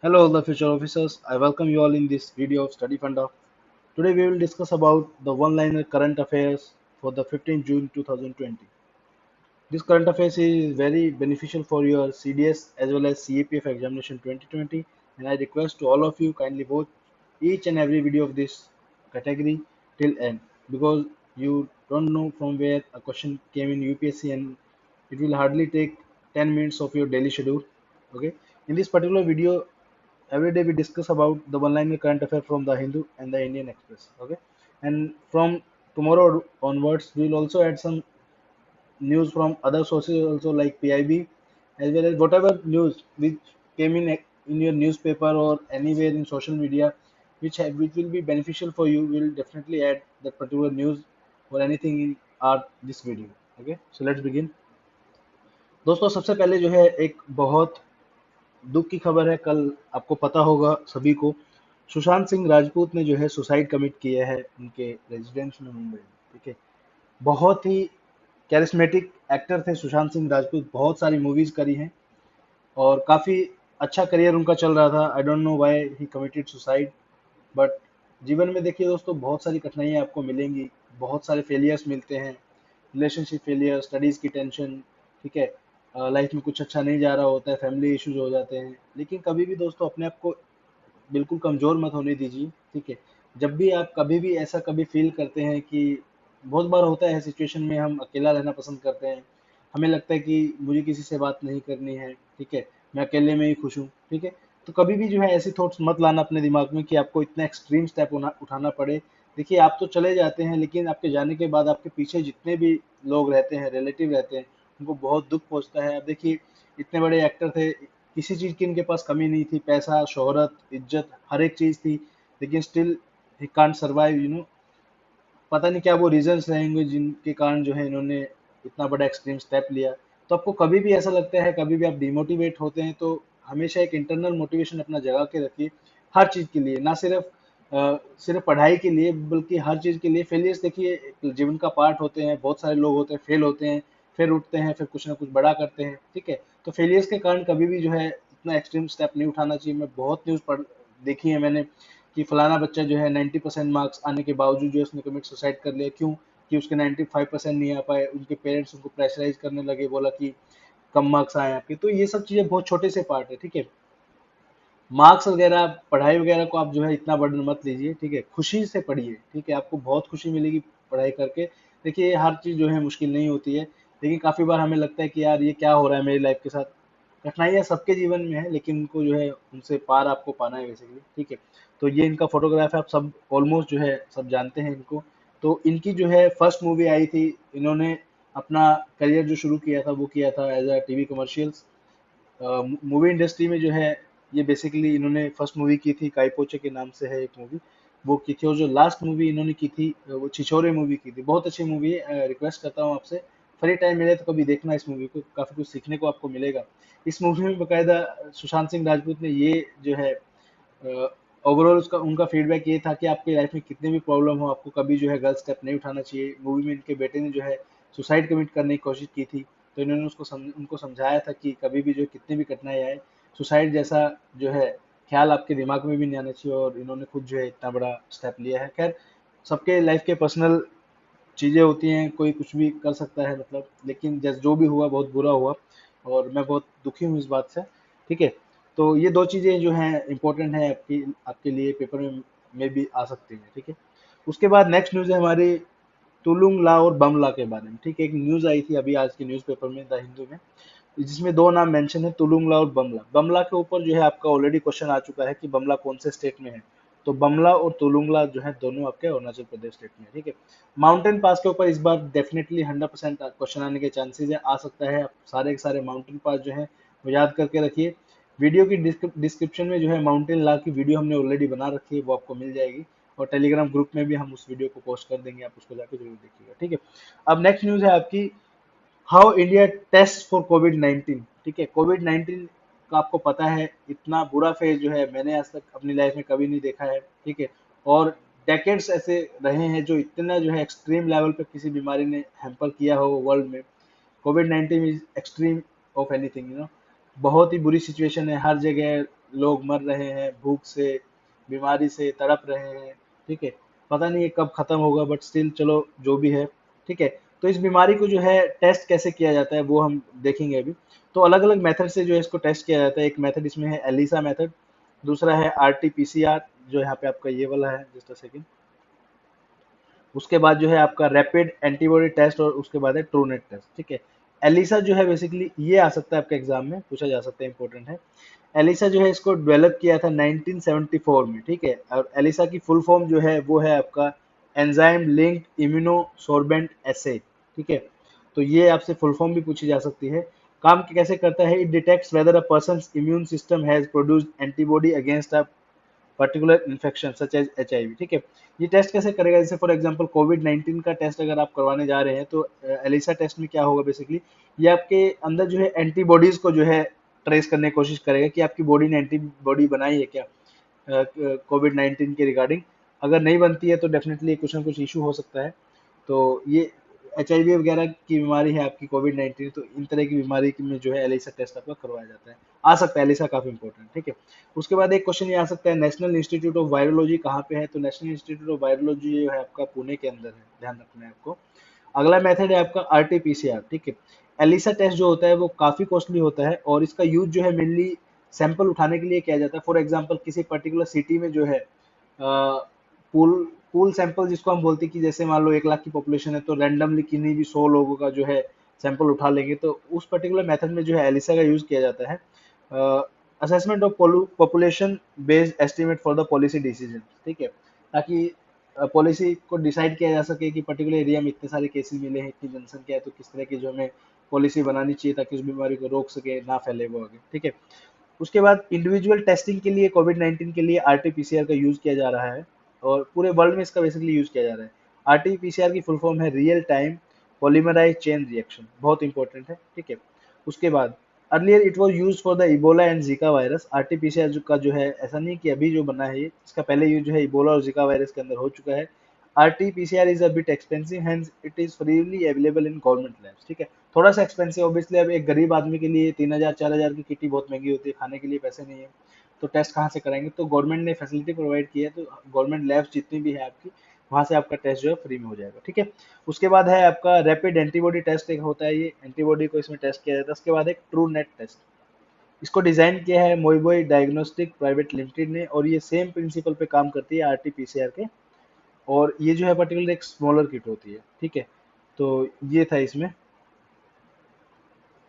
Hello all the future officers, I welcome you all in this video of Study Funda. Today we will discuss about the one-liner current affairs for the 15th June 2020. This current affairs is very beneficial for your CDS as well as CAPF examination 2020, and I request to all of you kindly watch each and every video of this category till end, because you don't know from where a question came in UPSC, and it will hardly take 10 minutes of your daily schedule. Okay, in this particular video every day we discuss about the one-liner current affair from the Hindu and the Indian Express. Okay, and from tomorrow onwards, we will also add some news from other sources also like PIB, as well as whatever news which came in your newspaper or anywhere in social media, which will be beneficial for you. We'll definitely add that particular news or anything in our this video. Okay, so let's begin. दोस्तों सबसे पहले जो है एक बहुत दुख की खबर है। कल आपको पता होगा सभी को, सुशांत सिंह राजपूत ने जो है सुसाइड कमिट किया है उनके रेजिडेंस में मुंबई में। ठीक है, बहुत ही कैरिस्मेटिक एक्टर थे सुशांत सिंह राजपूत, बहुत सारी मूवीज करी हैं और काफी अच्छा करियर उनका चल रहा था। I don't know why he committed suicide, but जीवन में देखिए दोस्तों, बहुत सारी कठिनाइयां आपको मिलेंगी, बहुत सारे फेलियर्स मिलते हैं, रिलेशनशिप फेलियर, स्टडीज की टेंशन। ठीक है, लाइफ में कुछ अच्छा नहीं जा रहा होता है, फैमिली इश्यूज हो जाते हैं, लेकिन कभी भी दोस्तों अपने आप को बिल्कुल कमजोर मत होने दीजिए। ठीक है, जब भी आप कभी भी ऐसा कभी फील करते हैं कि बहुत बार होता है सिचुएशन में हम अकेला रहना पसंद करते हैं, हमें लगता है कि मुझे किसी से बात नहीं करनी है। ठीक है, मैं अकेले में ही खुश हूँ। ठीक है, तो कभी भी जो है ऐसी थॉट्स मत लाना अपने दिमाग में कि आपको इतना एक्सट्रीम स्टेप उठाना पड़े। देखिए, आप तो चले जाते हैं, लेकिन आपके जाने के बाद आपके पीछे जितने भी लोग रहते हैं, रिलेटिव रहते हैं, उनको बहुत दुख पहुंचता है। अब देखिए, इतने बड़े एक्टर थे, किसी चीज की इनके पास कमी नहीं थी, पैसा, शोहरत, इज्जत, हर एक चीज थी, लेकिन स्टिल ही कांट सर्वाइव, पता नहीं क्या वो रीजंस रहेंगे जिनके कारण जो है इन्होंने इतना बड़ा एक्सट्रीम स्टेप लिया। तो आपको कभी भी ऐसा लगता है, कभी भी आप डिमोटिवेट होते हैं, तो हमेशा एक इंटरनल मोटिवेशन अपना जगा के रखिए, हर चीज के लिए, ना सिर्फ सिर्फ पढ़ाई के लिए, बल्कि हर चीज के लिए। फेलियर्स देखिए एक जीवन का पार्ट होते हैं, बहुत सारे लोग होते हैं फेल होते हैं, फिर उठते हैं, फिर कुछ ना कुछ बड़ा करते हैं। ठीक है, तो फेलियर्स के कारण कभी भी जो है इतना एक्सट्रीम स्टेप नहीं उठाना चाहिए। मैं बहुत न्यूज पढ़ देखी है मैंने कि फलाना बच्चा जो है 90% मार्क्स आने के बावजूद जो है उसने कमिट सुसाइड कर लिया। क्यों? कि उसके 95% नहीं आ पाए, उनके पेरेंट्स उनको प्रेशराइज करने लगे, बोला कि कम मार्क्स आए आपके। तो ये सब चीजें बहुत छोटे से पार्ट है। ठीक है, मार्क्स वगैरह, पढ़ाई वगैरह को आप जो है इतना बर्डन मत लीजिए। ठीक है, खुशी से पढ़िए। ठीक है, आपको बहुत खुशी मिलेगी पढ़ाई करके। देखिए, हर चीज जो है मुश्किल नहीं होती है, लेकिन काफी बार हमें लगता है कि यार ये क्या हो रहा है मेरी लाइफ के साथ। कठिनाइयाँ सबके जीवन में है, लेकिन उनको जो है उनसे पार आपको पाना है बेसिकली। ठीक है, तो ये इनका फोटोग्राफ है, आप सब ऑलमोस्ट जो है सब जानते हैं इनको। तो इनकी जो है फर्स्ट मूवी आई थी, इन्होंने अपना करियर जो शुरू किया था वो किया था as a TV commercials. Movie industry में जो है ये बेसिकली इन्होंने फर्स्ट मूवी की थी, काईपोचे के नाम से है एक मूवी, वो की थी। और जो लास्ट मूवी इन्होंने की थी वो छिछोरे मूवी की थी। बहुत अच्छी मूवी है, रिक्वेस्ट करता हूँ आपसे, फ्री टाइम मिले तो कभी देखना इस मूवी को, काफी कुछ सीखने को आपको मिलेगा। इस मूवी में बकायदा सुशांत सिंह राजपूत ने ये जो है ओवरऑल उसका उनका फीडबैक ये था कि आपकी लाइफ में कितनी भी प्रॉब्लम हो, आपको कभी जो है गलत स्टेप नहीं उठाना चाहिए। मूवी में इनके बेटे ने जो है सुसाइड कमिट करने की कोशिश की थी, तो इन्होंने उनको समझाया था कि कभी भी जो है कितनी भी कठिनाई आए, सुसाइड जैसा जो है ख्याल आपके दिमाग में भी नहीं आना चाहिए। और इन्होंने खुद जो है इतना बड़ा स्टेप लिया है। खैर, सबके लाइफ के पर्सनल चीज़ें होती हैं, कोई कुछ भी कर सकता है मतलब, लेकिन जैसे जो भी हुआ बहुत बुरा हुआ, और मैं बहुत दुखी हूँ इस बात से। ठीक है, तो ये दो चीज़ें जो हैं इम्पोर्टेंट है आपकी आपके लिए, पेपर में भी आ सकती हैं। ठीक है, उसके बाद नेक्स्ट न्यूज़ है हमारी तुलुंग ला और बमला के बारे में। ठीक है, एक न्यूज़ आई थी अभी आज के न्यूज़पेपर में, द हिंदू में, जिसमें दो नाम मेंशन है, तुलुंगला और बमला। बमला के ऊपर जो है आपका ऑलरेडी क्वेश्चन आ चुका है कि बमला कौन से स्टेट में है। तो बमला और तुलुंगला जो है दोनों आपके अरुणाचल प्रदेश स्टेट में है। ठीक है, माउंटेन पास के ऊपर इस बार डेफिनेटली 100% क्वेश्चन आने के चांसेस है, आ सकता है। आप सारे के सारे माउंटेन पास जो है वो याद करके रखिए। वीडियो की डिस्क्रिप्शन में जो है माउंटेन ला की वीडियो हमने ऑलरेडी बना रखी है, वो आपको मिल जाएगी, और टेलीग्राम ग्रुप में भी हम उस वीडियो को पोस्ट कर देंगे, आप उसको जाकर जरूर देखिएगा। ठीक है, अब नेक्स्ट न्यूज है आपकी, how India test for covid 19। ठीक है, कोविड 19 का आपको पता है इतना बुरा फेज जो है मैंने आज तक अपनी लाइफ में कभी नहीं देखा है। ठीक है, और डेकेड्स ऐसे रहे हैं जो इतना जो है एक्सट्रीम लेवल पे किसी बीमारी ने हैम्पर किया हो वर्ल्ड में। Covid 19 is extreme of anything, बहुत ही बुरी सिचुएशन है हर जगह। लोग मर रहे हैं भूख से, बीमारी से तड़प रहे हैं, ठीक है। पता नहीं ये कब खत्म होगा, बट स्टिल चलो जो भी है, ठीक है। तो इस बीमारी को जो है टेस्ट कैसे किया जाता है वो हम देखेंगे अभी। तो अलग अलग मेथड से जो है इसको टेस्ट किया जाता है। एक मेथड इसमें है एलिसा मेथड, दूसरा है आरटीपीसीआर, जो यहाँ पे आपका ये वाला है, जस्ट अ सेकंड। उसके बाद जो है आपका रैपिड एंटीबॉडी टेस्ट, और उसके बाद है ट्रूनेट टेस्ट, ठीक है। एलिसा जो है बेसिकली ये आ सकता है आपके एग्जाम में पूछा जा सकता है, इंपॉर्टेंट है। एलिसा जो है इसको डेवलप किया था 1974 में, ठीक है। और एलिसा की फुल फॉर्म जो है वो है आपका एंजाइम लिंक्ड इम्यूनोसोर्बेंट एसे, ठीक है। तो ये आपसे फुल फॉर्म भी पूछी जा सकती है। काम कैसे करता है, it detects whether a person immune system has produced antibody against a particular infection such as HIV, ठीक है। ये टेस्ट कैसे करेगा, जैसे फॉर एग्जांपल कोविड 19 का टेस्ट अगर आप करवाने जा रहे हैं तो एलिसा टेस्ट में क्या होगा बेसिकली, ये आपके अंदर जो है एंटीबॉडीज को जो है ट्रेस करने की कोशिश करेगा कि आपकी बॉडी ने एंटीबॉडी बनाई है क्या कोविड 19 के रिगार्डिंग। अगर नहीं बनती है तो डेफिनेटली कुछ ना कुछ इशू हो सकता है। तो ये HIV वगैरह की बीमारी है आपकी कोविड 19, तो इन तरह की बीमारी में जो है एलिसा टेस्ट आपका करवाया जाता है। आ सकता है एलिसा, काफी इंपॉर्टेंट, ठीक है। उसके बाद एक क्वेश्चन ये आ सकता है, नेशनल इंस्टीट्यूट ऑफ वायरोलॉजी कहाँ पे है, तो नेशनल इंस्टीट्यूट ऑफ वायरोलॉजी जो है आपका पुणे के अंदर है, ध्यान रखना है आपको। अगला मेथड है आपका RT-PCR, ठीक है। एलिसा टेस्ट जो होता है वो काफी कॉस्टली होता है, और इसका यूज जो है मेनली सैंपल उठाने के लिए किया जाता है। फॉर एग्जांपल किसी पर्टिकुलर सिटी में जो है पूल पूल सैंपल जिसको हम बोलते हैं, कि जैसे मान लो 1 लाख की पॉपुलेशन है, तो रैंडमली किन्हीं भी 100 लोगों का जो है सैंपल उठा लेंगे, तो उस पर्टिकुलर मेथड में जो है एलिसा का यूज किया जाता है। Assessment of population based estimate for the policy decision, ठीक है। ताकि पॉलिसी को डिसाइड किया जा सके कि पर्टिकुलर एरिया में इतने सारे केसेस मिले हैं, इतनी जनसंख्या है, तो किस तरह की जो हमें पॉलिसी बनानी चाहिए ताकि उस बीमारी को रोक सके, ना फैले वो आगे, ठीक है। उसके बाद इंडिविजुअल टेस्टिंग के लिए कोविड 19 के लिए RT-PCR का यूज किया जा रहा है, और पूरे वर्ल्ड में इसका बेसिकली यूज किया जा रहा है। RT-PCR की फुल फॉर्म है real time polymerize chain reaction, बहुत इंपॉर्टेंट है, ठीक है। उसके बाद earlier it was used for the Ebola and Zika virus. RT-PCR का जो है ऐसा नहीं कि अभी जो बना है ये, इसका पहले यूज जो है इबोला और जीका वायरस के अंदर हो चुका है। RT-PCR is a bit expensive, hence it is freely available in government labs, ठीक है। थोड़ा सा एक्सपेंसिव ऑब्वियसली, अब एक गरीब आदमी के लिए 3,000 4,000 की किटी बहुत महंगी होती है, खाने के लिए पैसे नहीं है, तो टेस्ट कहाँ से कराएंगे। तो गवर्नमेंट ने फैसिलिटी प्रोवाइड की है, तो गवर्नमेंट लैब्स जितनी भी है आपकी, वहां से आपका टेस्ट जो है फ्री में हो जाएगा, ठीक है। उसके बाद है आपका रैपिड एंटीबॉडी टेस्ट, एक होता है, ये एंटीबॉडी को इसमें टेस्ट किया जाता है। उसके बाद एक ट्रू नेट टेस्ट, इसको डिजाइन किया है मोइबोई डायग्नोस्टिक प्राइवेट लिमिटेड ने, और ये सेम प्रिंसिपल पे काम करती है RT-PCR के। और ये जो है पर्टिकुलर एक स्मॉलर किट होती है, ठीक है। तो ये था इसमें।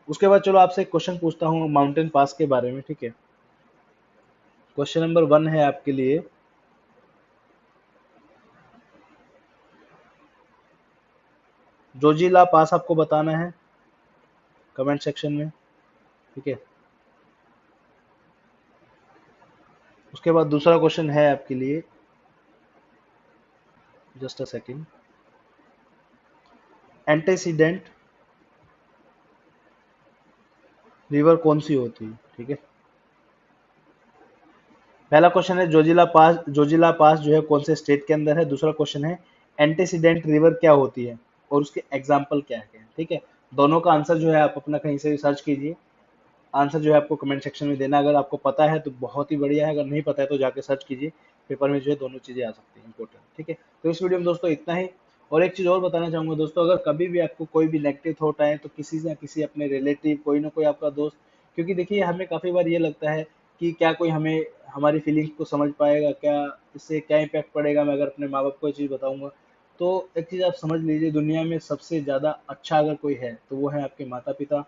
उसके बाद चलो आपसे एक क्वेश्चन पूछता हूँ माउंटेन पास के बारे में, ठीक है। क्वेश्चन नंबर 1 है आपके लिए, जोजिला पास आपको बताना है कमेंट सेक्शन में, ठीक है। उसके बाद दूसरा क्वेश्चन है आपके लिए, just a second, antecedent river कौन सी होती है, ठीक है। पहला क्वेश्चन है जोजिला पास जो है कौन से स्टेट के अंदर है। दूसरा क्वेश्चन है एंटीसीडेंट रिवर क्या होती है और उसके एग्जाम्पल क्या है, ठीक है। दोनों का आंसर जो है आप अपना कहीं से सर्च कीजिए, आंसर जो है आपको कमेंट सेक्शन में देना। अगर आपको पता है तो बहुत ही बढ़िया है, अगर नहीं पता है तो जाके सर्च कीजिए, पेपर में जो है दोनों चीजें आ सकती हैं, इंपॉर्टेंट, ठीक है। तो इस वीडियो में दोस्तों इतना ही। और एक चीज और बताना चाहूंगा दोस्तों, अगर कभी भी आपको कोई भी नेगेटिव थॉट आए तो किसी ना किसी अपने रिलेटिव, कोई ना कोई आपका दोस्त, क्योंकि देखिए हमें काफी बार ये लगता है कि क्या कोई हमें हमारी फीलिंग्स को समझ पाएगा, क्या इससे क्या इम्पैक्ट पड़ेगा, मैं अगर अपने माँ बाप को ये चीज़ बताऊंगा। तो एक चीज़ आप समझ लीजिए, दुनिया में सबसे ज़्यादा अच्छा अगर कोई है तो वो है आपके माता पिता।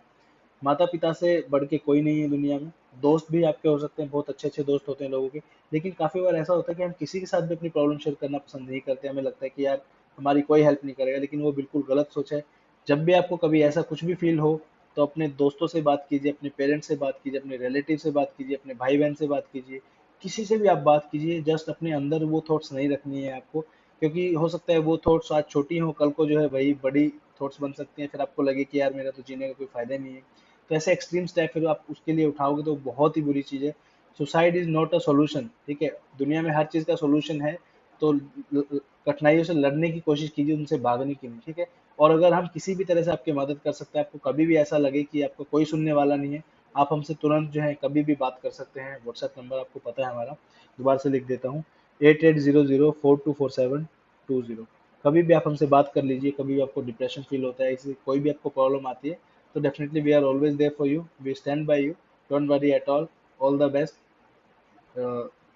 माता पिता से बढ़ के कोई नहीं है दुनिया में। दोस्त भी आपके हो सकते हैं, बहुत अच्छे अच्छे दोस्त होते हैं लोगों के, लेकिन काफ़ी बार ऐसा होता है कि हम किसी के साथ भी अपनी प्रॉब्लम शेयर करना पसंद नहीं करते। हमें लगता है कि यार हमारी कोई हेल्प नहीं करेगा, लेकिन वो बिल्कुल गलत सोच है। जब भी आपको कभी ऐसा कुछ भी फील हो तो अपने दोस्तों से बात कीजिए, अपने पेरेंट्स से बात कीजिए, अपने रिलेटिव से बात कीजिए, अपने भाई बहन से बात कीजिए, किसी से भी आप बात कीजिए। जस्ट अपने अंदर वो थॉट्स नहीं रखनी है आपको, क्योंकि हो सकता है वो थॉट्स आज छोटी हो, कल को जो है वही बड़ी थॉट्स बन सकती हैं, फिर आपको लगे कि यार मेरा तो जीने का कोई फायदा नहीं है। तो ऐसे एक्सट्रीम स्टेप फिर आप उसके लिए उठाओगे तो बहुत ही बुरी चीज़ है। Suicide is not a solution, ठीक है। दुनिया में हर चीज़ का सॉल्यूशन है। तो कठिनाइयों से लड़ने की कोशिश कीजिए, उनसे भागने की नहीं, ठीक है। और अगर हम किसी भी तरह से आपकी मदद कर सकते हैं, आपको कभी भी ऐसा लगे कि आपको कोई सुनने वाला नहीं है, आप हमसे तुरंत जो है कभी भी बात कर सकते हैं। व्हाट्सएप नंबर आपको पता है हमारा, दोबारा से लिख देता हूँ, 8800424720। कभी भी आप हमसे बात कर लीजिए, कभी भी आपको डिप्रेशन फील होता है, इसी कोई भी आपको प्रॉब्लम आती है, तो definitely we are always there for you, we stand by you, don't worry at all the best,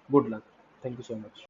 good luck, thank you so much.